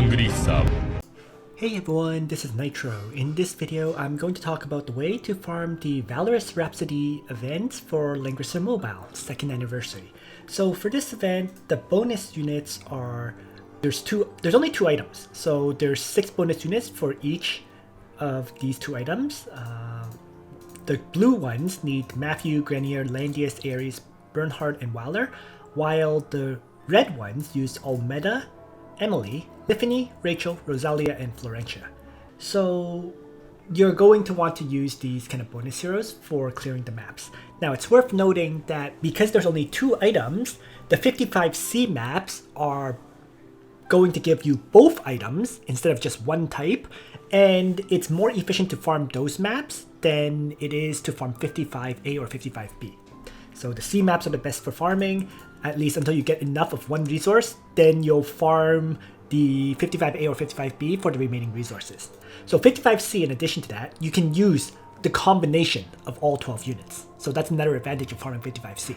Langrisser. Hey everyone, this is Nitro. In this video, I'm going to talk about the way to farm the Valorous Rhapsody event for Langrisser Mobile, 2nd anniversary. So for this event, the bonus units are, there's only 2 items. So there's 6 bonus units for each of these 2 items. The blue ones need Matthew, Grenier, Landius, Ares, Bernhard, and Waller, while the red ones use Almeda, Emily, Tiffany, Rachel, Rosalia, and Florentia. So you're going to want to use these kind of bonus heroes for clearing the maps. Now it's worth noting that because there's only 2 items, the 55C maps are going to give you both items instead of just one type, and it's more efficient to farm those maps than it is to farm 55A or 55B. So the C maps are the best for farming, at least until you get enough of one resource, then you'll farm the 55A or 55B for the remaining resources. So 55C, in addition to that, you can use the combination of all 12 units. So that's another advantage of farming 55C.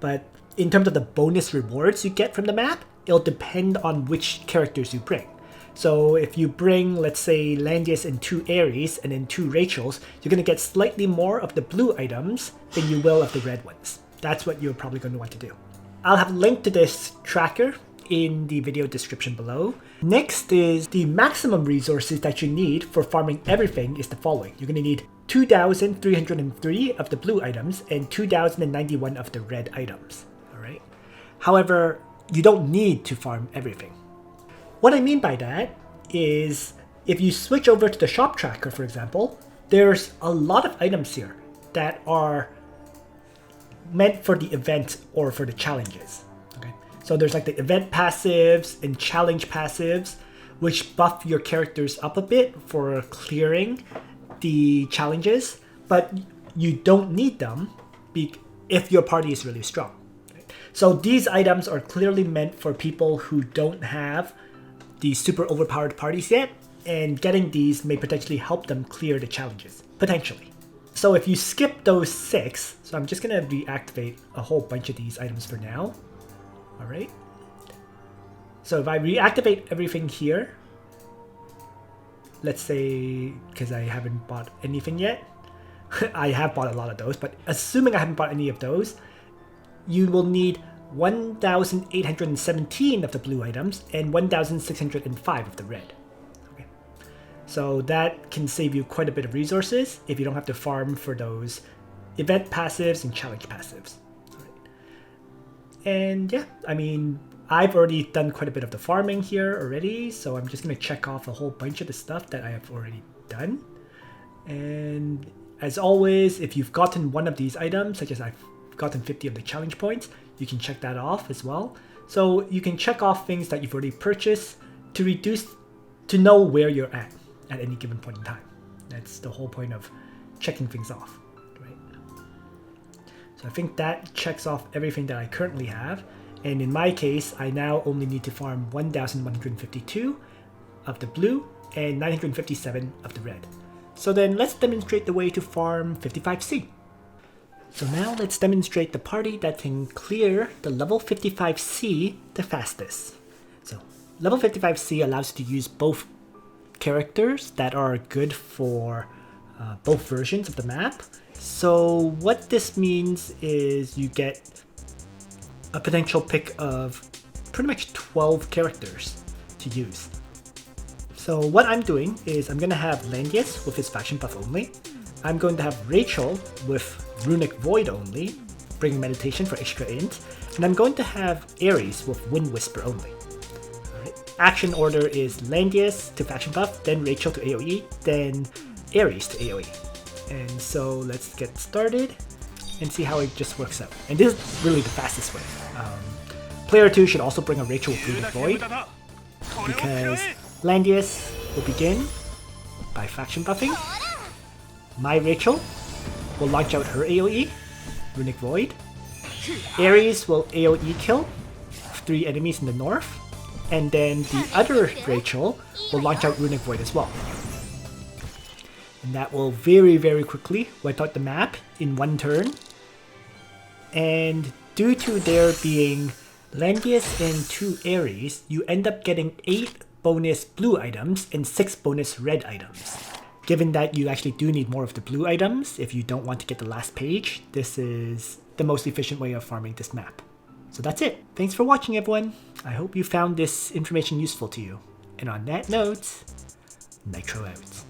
But in terms of the bonus rewards you get from the map, it'll depend on which characters you bring. So if you bring, let's say, Landius and 2 Ares and then 2 Rachels, you're going to get slightly more of the blue items than you will of the red ones. That's what you're probably going to want to do. I'll have a link to this tracker in the video description below. Next is the maximum resources that you need for farming everything is the following. You're going to need 2,303 of the blue items and 2,091 of the red items. Alright. However, you don't need to farm everything. What I mean by that is if you switch over to the shop tracker, for example, there's a lot of items here that are meant for the event or for the challenges. Okay, so there's like the event passives and challenge passives, which buff your characters up a bit for clearing the challenges, but you don't need them if your party is really strong. Right? So these items are clearly meant for people who don't have the super overpowered parties yet, and getting these may potentially help them clear the challenges, potentially. So if you skip those 6, so I'm just gonna reactivate a whole bunch of these items for now. Alright. So if I reactivate everything here, let's say, because I haven't bought anything yet, I have bought a lot of those, but assuming I haven't bought any of those, you will need 1,817 of the blue items and 1,605 of the red. Okay. So that can save you quite a bit of resources if you don't have to farm for those event passives and challenge passives. Right. And yeah, I mean, I've already done quite a bit of the farming here already, so I'm just going to check off a whole bunch of the stuff that I have already done. And as always, if you've gotten one of these items, such as I've gotten 50 of the challenge points, you can check that off as well. So you can check off things that you've already purchased to know where you're at any given point in time. That's the whole point of checking things off, right? So I think that checks off everything that I currently have. And in my case, I now only need to farm 1,152 of the blue and 957 of the red. So then let's demonstrate the way to farm 55C. So now let's demonstrate the party that can clear the level 55C the fastest. So level 55C allows you to use both characters that are good for both versions of the map. So what this means is you get a potential pick of pretty much 12 characters to use. So what I'm doing is I'm going to have Landius with his faction buff only. I'm going to have Rachel with Runic Void only, bringing meditation for extra int, and I'm going to have Ares with Wind Whisper only. Alright. Action order is Landius to faction buff, then Rachel to AoE, then Ares to AoE. And so let's get started and see how it just works out. And this is really the fastest way. Player 2 should also bring a Rachel with Runic Void, because Landius will begin by faction buffing. My Rachel will launch out her AoE, Runic Void. Ares will AoE kill 3 enemies in the north. And then the other Rachel will launch out Runic Void as well. And that will very, very quickly wipe out the map in one turn. And due to there being Landius and 2 Ares, you end up getting 8 bonus blue items and 6 bonus red items. Given that you actually do need more of the blue items if you don't want to get the last page, this is the most efficient way of farming this map. So that's it. Thanks for watching, everyone. I hope you found this information useful to you. And on that note, Nitro out.